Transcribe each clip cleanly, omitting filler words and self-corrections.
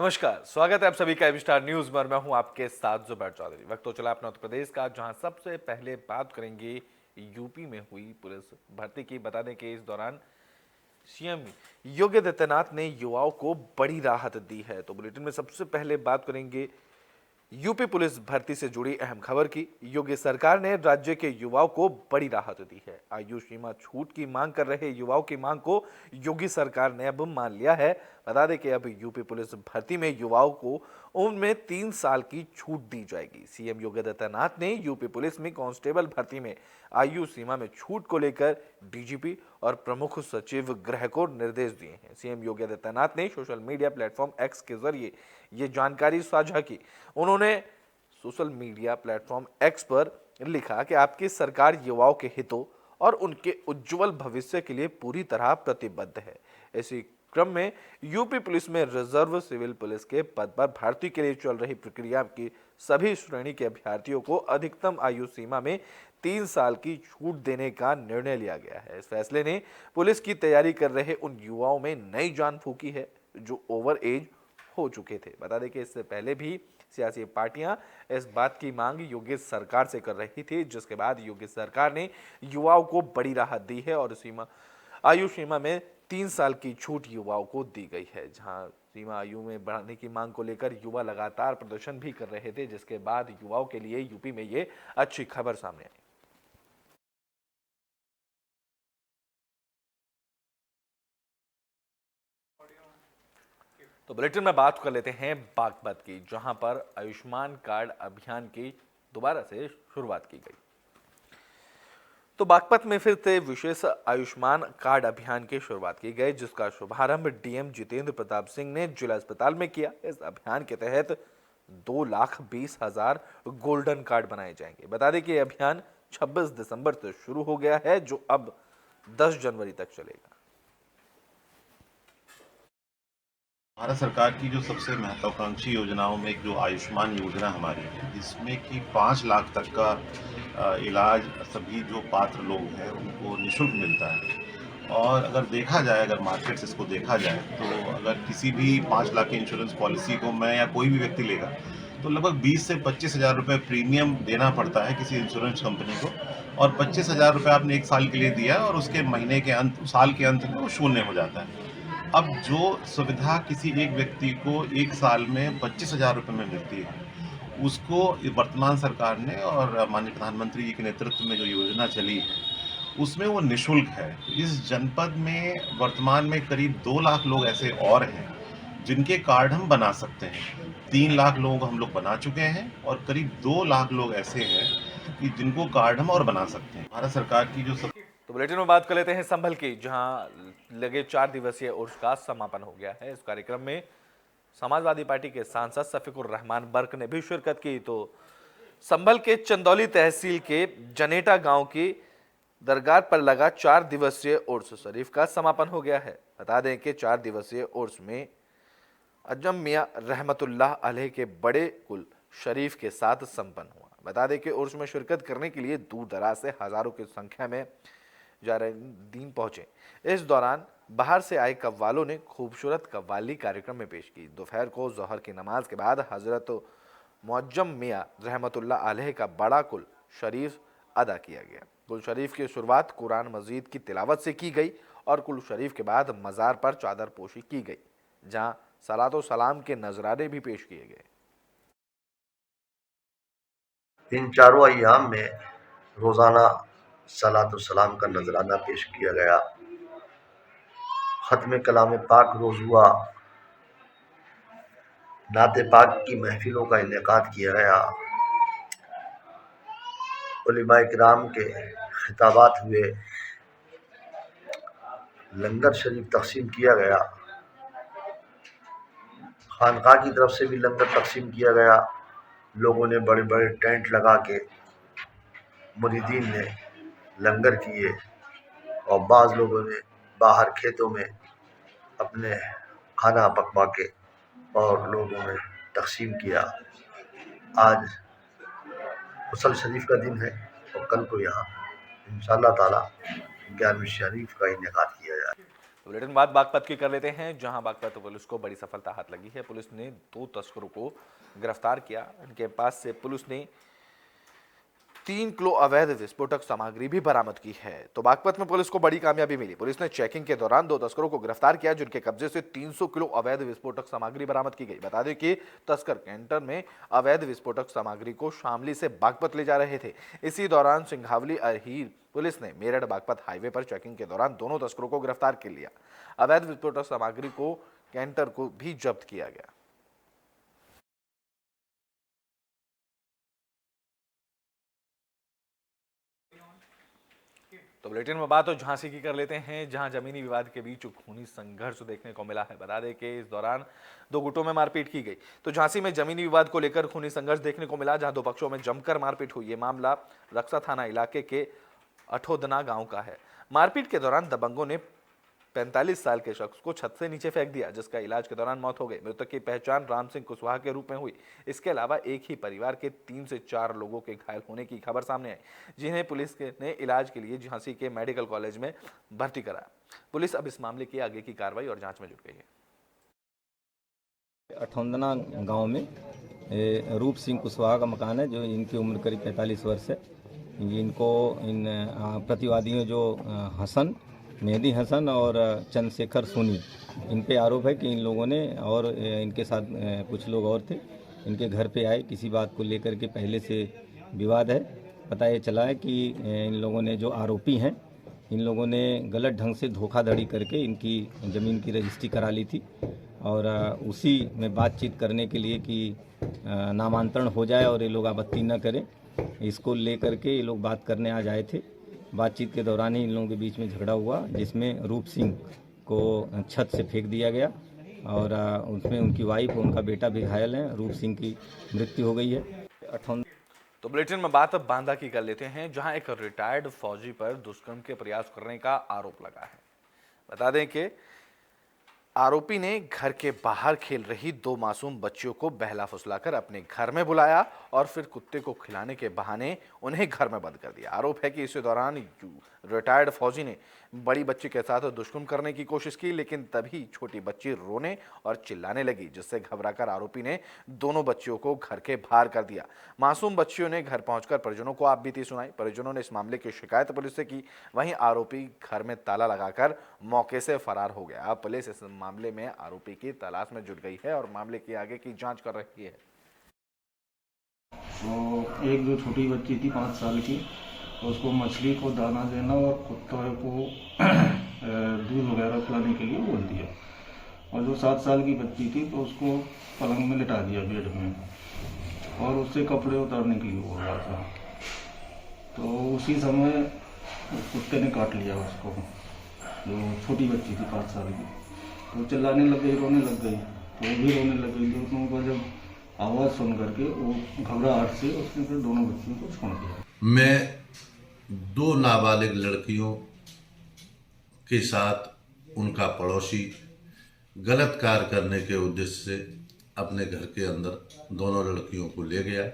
नमस्कार, स्वागत है आप सभी का एबी स्टार न्यूज में और मैं हूं आपके साथ जुबैर चौधरी। वक्त तो चला अपना उत्तर प्रदेश का, जहां सबसे पहले बात करेंगे यूपी में हुई पुलिस भर्ती की। बता दें कि इस दौरान सीएम योगी आदित्यनाथ ने युवाओं को बड़ी राहत दी है। तो बुलेटिन में सबसे पहले बात करेंगे यूपी पुलिस भर्ती से जुड़ी अहम खबर की। योगी सरकार ने राज्य के युवाओं को बड़ी राहत दी है। आयु सीमा छूट की मांग कर रहे युवाओं की मांग को योगी सरकार ने अब मान लिया है। बता दें कि अब यूपी पुलिस भर्ती में युवाओं को उम्र में 3 साल की छूट दी जाएगी। सीएम योगी आदित्यनाथ ने यूपी पुलिस में कांस्टेबल भर्ती में आयु सीमा में छूट को लेकर डीजीपी और प्रमुख सचिव गृह को निर्देश दिए हैं। सीएम योगी आदित्यनाथ ने सोशल मीडिया प्लेटफॉर्म एक्स के जरिए ये जानकारी साझा की। उन्होंने सोशल मीडिया प्लेटफॉर्म एक्स पर लिखा कि आपकी सरकार युवाओं के हितों और उनके उज्जवल भविष्य के लिए पूरी तरह प्रतिबद्ध है। इसी क्रम में यूपी पुलिस में रिजर्व सिविल पुलिस के पद पर भर्ती के लिए चल रही प्रक्रिया की सभी श्रेणी के अभ्यर्थियों को अधिकतम आयु सीमा में 3 साल की छूट देने का निर्णय लिया गया है। इस फैसले ने पुलिस की तैयारी कर रहे उन युवाओं में नई जान फूंकी है जो ओवर एज हो चुके थे। बता दें कि इससे पहले भी सियासी पार्टियां इस बात की मांग योगी सरकार से कर रही थी, जिसके बाद योगी सरकार ने युवाओं को बड़ी राहत दी है और आयु सीमा में 3 साल की छूट युवाओं को दी गई है। जहां सीमा आयु में बढ़ाने की मांग को लेकर युवा लगातार प्रदर्शन भी कर रहे थे, जिसके बाद युवाओं के लिए यूपी में ये अच्छी खबर सामने आई। तो बुलेटिन में बात कर लेते हैं बागपत की, जहां पर आयुष्मान कार्ड अभियान की दोबारा से शुरुआत की गई। तो बागपत में फिर से विशेष आयुष्मान कार्ड अभियान की शुरुआत की गई, जिसका शुभारंभ डीएम जितेंद्र प्रताप सिंह ने जिला अस्पताल में किया। इस अभियान के तहत 2,20,000 गोल्डन कार्ड बनाए जाएंगे। बता दें कि यह अभियान 26 दिसंबर से शुरू हो गया है, जो अब 10 जनवरी तक चलेगा। भारत सरकार की जो सबसे महत्वाकांक्षी योजनाओं में एक जो आयुष्मान योजना हमारी है, जिसमें कि 5 लाख तक का इलाज सभी जो पात्र लोग हैं उनको निःशुल्क मिलता है। और अगर देखा जाए, अगर मार्केट से इसको देखा जाए, तो अगर किसी भी 5 लाख की इंश्योरेंस पॉलिसी को मैं या कोई भी व्यक्ति लेगा तो लगभग 20 से 25,000 रुपये प्रीमियम देना पड़ता है किसी इंश्योरेंस कंपनी को। और 25,000 रुपये आपने 1 साल के लिए दिया और उसके महीने के अंत, साल के अंत में वो शून्य हो जाता है। अब जो सुविधा किसी एक व्यक्ति को 1 साल में 25,000 रुपये में मिलती है, उसको वर्तमान सरकार ने और माननीय प्रधानमंत्री जी के नेतृत्व में जो योजना चली है, उसमें वो निःशुल्क है। इस जनपद में वर्तमान में करीब 2 लाख लोग ऐसे और हैं, जिनके कार्ड हम बना सकते हैं। 3 लाख लोगों को हम लोग बना चुके हैं और करीब 2 लाख लोग ऐसे हैं कि जिनको कार्ड हम और बना सकते हैं। भारत सरकार की जो सब तो बुलेटिन में बात कर लेते हैं संभल की, जहां लगे 4 दिवसीय उर्स का समापन हो गया है। इस कार्यक्रम में समाजवादी पार्टी के सांसद शफीकुर रहमान बर्क ने भी शिरकत की। तो संभल के चंदौली तहसील के जनेटा गांव की दरगाह पर लगा 4 दिवसीय उर्स शरीफ का समापन हो गया है। बता दें कि 4 दिवसीय उर्स में अजम मियां रहमतुल्लाह अलैह के बड़े कुल शरीफ के साथ संपन्न हुआ। बता दें कि उर्स में शिरकत करने के लिए दूर दराज से हजारों की संख्या में ज़ायरीन पहुंचे। इस दौरान बाहर से आए कव्वालों ने खूबसूरत कव्वाली कार्यक्रम में पेश की। दोपहर को जोहर की नमाज के बाद हजरत मुअज्जम मियां रहमतुल्लाह अलैह का बड़ा कुल शरीफ अदा किया गया। कुल शरीफ की शुरुआत कुरान मजीद की तिलावत से की गई और कुल शरीफ के बाद मज़ार पर चादर पोशी की गई, जहां सलातो सलाम के नजराने भी पेश किए गए। इन चारों अय्याम में रोज़ाना सलात सलाम का नजराना पेश किया गया। ख़त्म कलाम पाक रोज़ हुआ, नाते पाक की महफिलों का इनेकाद किया गया, उलमाए किराम के खिताबात हुए, लंगर शरीफ तकसीम किया गया, खानका की तरफ से भी लंगर तकसीम किया गया। लोगों ने बड़े बड़े टेंट लगा के मुरीदीन ने लंगर किए और बाज़ लोगों ने बाहर खेतों में अपने खाना पकवा के और लोगों में तकसीम किया। आज मुसल शरीफ का दिन है और कल को यहाँ इंशाअल्लाह ताला 11वीं शरीफ का इनेकाद किया जाए। बुलेटिन बाद बागपत की कर लेते हैं, जहां बागपत पुलिस को बड़ी सफलता हाथ लगी है। पुलिस ने 2 तस्करों को गिरफ्तार किया। इनके पास से पुलिस ने 3 किलो अवैध विस्फोटक सामग्री भी बरामद की है। तो बागपत में पुलिस को बड़ी कामयाबी मिली। पुलिस ने चेकिंग के दौरान 2 तस्करों को गिरफ्तार किया, जिनके कब्जे से 300 किलो अवैध विस्फोटक सामग्री बरामद की गई। बता दें कि तस्कर कैंटर में अवैध विस्फोटक सामग्री को शामली से बागपत ले जा रहे थे। इसी दौरान सिंघावली अरहीर पुलिस ने मेरठ बागपत हाईवे पर चेकिंग के दौरान दोनों तस्करों को गिरफ्तार कर लिया। अवैध विस्फोटक सामग्री को कैंटर को भी जब्त किया गया। तो बुलेटिन में बात तो झांसी की कर लेते हैं, जहां जमीनी विवाद के बीच खूनी संघर्ष देखने को मिला है। बता दें कि इस दौरान 2 गुटों में मारपीट की गई। तो झांसी में जमीनी विवाद को लेकर खूनी संघर्ष देखने को मिला, जहां 2 पक्षों में जमकर मारपीट हुई। ये मामला रक्सा थाना इलाके के अठोदना गांव का है। मारपीट के दौरान दबंगों ने 45 साल के शख्स को छत से नीचे फेंक दिया, जिसका इलाज के दौरान मौत हो गई। मृतक की पहचान राम सिंह कुशवाहा के रूप में हुई। इसके अलावा एक ही परिवार के 3 से 4 लोगों के घायल होने की खबर सामने आई, जिन्हें पुलिस ने इलाज के लिए झांसी के मेडिकल कॉलेज में भर्ती कराया। पुलिस अब इस मामले की आगे की कार्रवाई और जांच में जुट गई है। अठौंदना गांव में रूप सिंह कुशवाहा का मकान है, जो इनकी उम्र करीब 45 वर्ष है। इनको इन प्रतिवादियों जो हसन, मेहदी हसन और चंद्रशेखर सोनी, इन पे आरोप है कि इन लोगों ने और इनके साथ कुछ लोग और थे, इनके घर पे आए, किसी बात को लेकर के पहले से विवाद है। पता ये चला है कि इन लोगों ने, जो आरोपी हैं, इन लोगों ने गलत ढंग से धोखाधड़ी करके इनकी ज़मीन की रजिस्ट्री करा ली थी और उसी में बातचीत करने के लिए कि नामांतरण हो जाए और ये लोग आपत्ति न करें, इसको लेकर के ये लोग बात करने आज आए थे। बातचीत के दौरान ही इन लोगों के बीच में झगड़ा हुआ, जिसमें रूप सिंह को छत से फेंक दिया गया और उसमें उनकी वाइफ और उनका बेटा भी घायल हैं। रूप सिंह की मृत्यु हो गई है। तो बुलेटिन में बात अब बांदा की कर लेते हैं, जहां एक रिटायर्ड फौजी पर दुष्कर्म के प्रयास करने का आरोप लगा है। बता दें कि आरोपी ने घर के बाहर खेल रही 2 मासूम बच्चियों को बहला फुसलाकर अपने घर में बुलाया और फिर कुत्ते को खिलाने के बहाने उन्हें घर में बंद कर दिया। आरोप है कि इसी दौरान रिटायर्ड फौजी ने बड़ी बच्ची के साथ दुष्कर्म करने की कोशिश की, लेकिन तभी छोटी बच्ची रोने और चिल्लाने लगी, जिससे घबराकर आरोपी ने दोनों बच्चियों को घर के बाहर कर दिया। मासूम बच्चियों ने घर पहुंचकर परिजनों को आपबीती सुनाई। परिजनों ने इस मामले की शिकायत पुलिस से की। वहीं आरोपी घर में ताला लगाकर मौके से फरार हो गया। अब पुलिस इस मामले में आरोपी की तलाश में जुट गई है और मामले की आगे की जांच कर रही है। तो एक जो छोटी बच्ची थी 5 साल की, तो उसको मछली को दाना देना और कुत्ते को दूध वगैरह पिलाने के लिए बोल दिया। और जो 7 साल की बच्ची थी, तो उसको पलंग में लिटा दिया बेड में और उससे कपड़े उतारने के लिए बोल रहा था। तो उसी समय कुत्ते ने काट लिया उसको, जो छोटी बच्ची थी 5 साल की। तो चिल्लाने लग गई, रोने लग गई, तो वो भी रोने लग गई। दोनों को जब आवाज़ सुन करके वो घबराहट से उसने फिर दोनों बच्चियों को छोड़ दिया। मैं 2 नाबालिग लड़कियों के साथ उनका पड़ोसी गलत कार्य करने के उद्देश्य से अपने घर के अंदर दोनों लड़कियों को ले गया,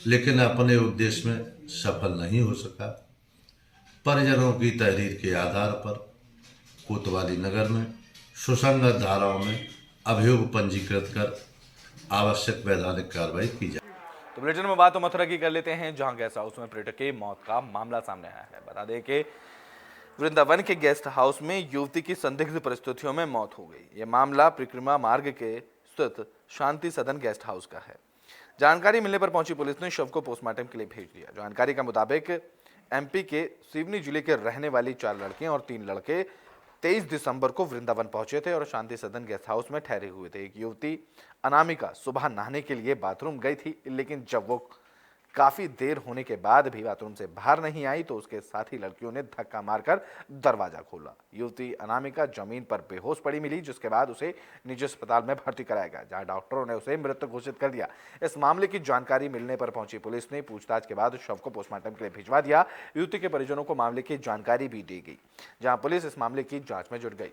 लेकिन अपने उद्देश्य में सफल नहीं हो सका। परिजनों की तहरीर के आधार पर कोतवाली नगर में सुसंगत धाराओं में अभियोग पंजीकृत कर आवश्यक वैधानिक कार्रवाई की जाए। तो बुलेटिन में बात तो मथुरा की कर लेते हैं, जहां गेस्ट हाउस में पर्यटक की मौत का मामला सामने आया है। बता दें कि वृंदावन के गेस्ट हाउस में युवती की संदिग्ध परिस्थितियों में मौत हो गई। यह मामला परिक्रमा मार्ग के स्थित शांति सदन गेस्ट हाउस का है। जानकारी मिलने पर पहुंची पुलिस ने शव को पोस्टमार्टम के लिए भेज दिया। जानकारी के मुताबिक एमपी के सिवनी जिले के रहने वाली 4 लड़कियां और 3 लड़के 23 दिसंबर को वृंदावन पहुंचे थे और शांति सदन गेस्ट हाउस में ठहरे हुए थे। एक युवती अनामिका सुबह नहाने के लिए बाथरूम गई थी, लेकिन जब वो काफी देर होने के बाद भी बाथरूम से बाहर नहीं आई तो उसके साथी लड़कियों ने धक्का मारकर दरवाजा खोला। युवती अनामिका जमीन पर बेहोश पड़ी मिली, जिसके बाद उसे निजी अस्पताल में भर्ती कराया गया, जहां डॉक्टरों ने उसे मृत घोषित कर दिया। इस मामले की जानकारी मिलने पर पहुंची पुलिस ने पूछताछ के बाद शव को पोस्टमार्टम के लिए भिजवा दिया। युवती के परिजनों को मामले की जानकारी भी दी गई, जहां पुलिस इस मामले की जांच में जुट गई।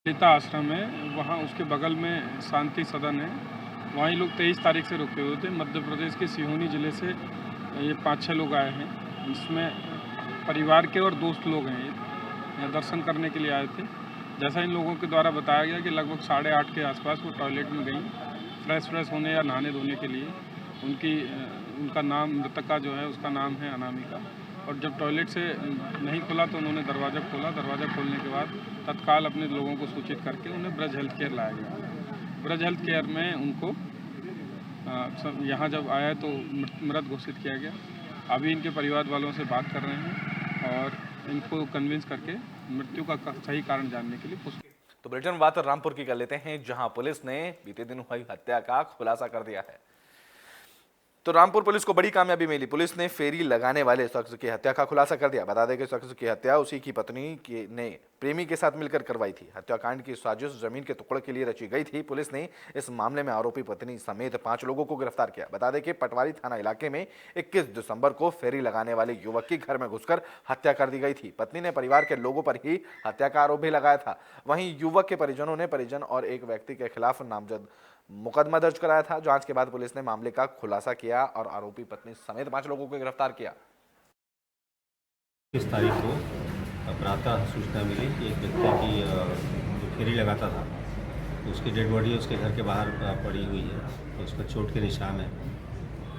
ललिता आश्रम है, वहाँ उसके बगल में शांति सदन है। वहीं लोग 23 तारीख से रुके हुए थे। मध्य प्रदेश के सिहोनी ज़िले से ये 5-6 लोग आए हैं। इसमें परिवार के और दोस्त लोग हैं। दर्शन करने के लिए आए थे। जैसा इन लोगों के द्वारा बताया गया कि लगभग 8:30 के आसपास वो टॉयलेट में गई फ्रेश होने या नहाने धोने के लिए। उनका नाम, मृतक का जो है उसका नाम है अनामिका। और जब टॉयलेट से नहीं खुला तो उन्होंने दरवाज़ा खोला। दरवाज़ा खोलने के बाद तत्काल अपने लोगों को सूचित करके उन्हें ब्रज हेल्थ केयर लाया गया। ब्रज हेल्थ केयर में उनको यहाँ जब आया तो मृत घोषित किया गया। अभी इनके परिवार वालों से बात कर रहे हैं और इनको कन्विंस करके मृत्यु का सही कारण जानने के लिए पूछ। तो बुलेटिन में बात रामपुर की कर लेते हैं, जहां पुलिस ने बीते दिन हुई हत्या का खुलासा कर दिया है। तो रामपुर पुलिस को बड़ी कामयाबी मिली। पुलिस ने फेरी लगाने वाले शख्स की हत्या का खुलासा कर दिया। बता दें कि शख्स की हत्या उसी की पत्नी ने प्रेमी के साथ मिलकर करवाई थी। हत्याकांड की साजिश जमीन के टुकड़े के लिए रची गई थी। पुलिस ने इस मामले में आरोपी पत्नी समेत 5 लोगों को गिरफ्तार किया। बता दें कि पटवारी थाना इलाके में 21 दिसंबर को फेरी लगाने वाले युवक की घर में घुसकर हत्या कर दी गई थी। पत्नी ने परिवार के लोगों पर ही हत्या का आरोप भी लगाया था। वहीं युवक के परिजनों ने परिजन और एक व्यक्ति के खिलाफ नामजद मुकदमा दर्ज कराया था। जांच के बाद पुलिस ने मामले का खुलासा किया और आरोपी पत्नी समेत 5 लोगों को गिरफ्तार किया। इस तारीख को प्रातः सूचना मिली कि एक व्यक्ति की जो फेरी लगाता था तो उसकी डेड बॉडी उसके घर के बाहर पड़ी हुई है, तो उस पर चोट के निशान है।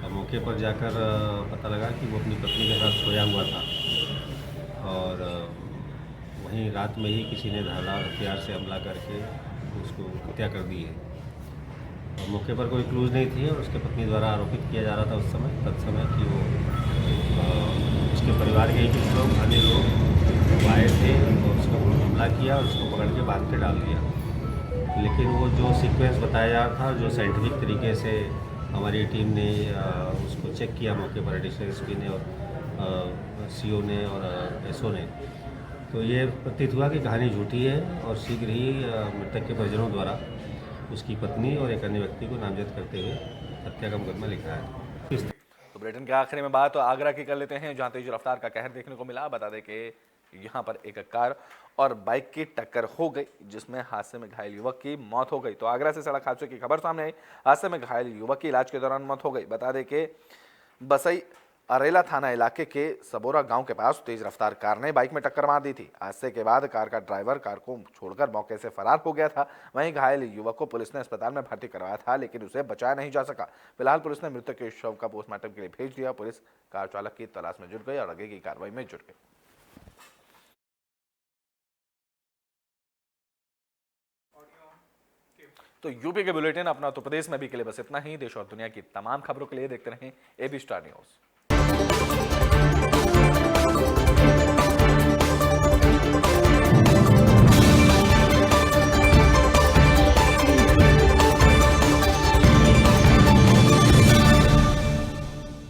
और मौके पर जाकर पता लगा कि वो अपनी पत्नी के साथ सोया हुआ था और वहीं रात में ही किसी ने धारदार हथियार से हमला करके उसको हत्या कर दी है। और मौके पर कोई क्लूज नहीं थी और उसके पत्नी द्वारा आरोपित किया जा रहा था उस समय तत्समय कि वो उसके परिवार के कुछ लोग, अन्य लोग आए थे और उसको हमला किया और उसको पकड़ के बांध के डाल दिया। लेकिन वो जो सीक्वेंस बताया जा रहा था, जो साइंटिफिक तरीके से हमारी टीम ने उसको चेक किया मौके पर, एडिशनल एसपी ने और सीओ ने और एसओ ने, तो ये प्रतीत हुआ कि कहानी झूठी है और शीघ्र ही मृतक के परिजनों द्वारा उसकी पत्नी और एक अन्य व्यक्ति को नामजद करते हुए हत्या का मुकदमा लिखा है। तो बुलेटिन के आखिरी में बात आगरा की कर लेते हैं, जहां तेज रफ्तार का कहर देखने को मिला। बता दें कि यहां पर एक कार और बाइक की टक्कर हो गई, जिसमें हादसे में घायल युवक की मौत हो गई। तो आगरा से सड़क हादसे की खबर सामने आई। हादसे में घायल युवक की इलाज के दौरान मौत हो गई। बता दें कि बसई अरेला थाना इलाके के सबोरा गांव के पास तेज रफ्तार कार ने बाइक में टक्कर मार दी थी। हादसे के बाद कार का ड्राइवर कार को छोड़कर मौके से फरार हो गया था। वहीं घायल युवक को पुलिस ने अस्पताल में भर्ती करवाया था, लेकिन उसे बचाया नहीं जा सका। फिलहाल पुलिस ने मृतक के शव का पोस्टमार्टम के लिए भेज दिया। पुलिस कार चालक की तलाश में जुट गई और आगे की कार्रवाई में जुट गई। तो यूपी के बुलेटिन अपना उत्तर प्रदेश में भी के लिए बस इतना ही। देश और दुनिया की तमाम खबरों के लिए देखते रहें एबी स्टार न्यूज।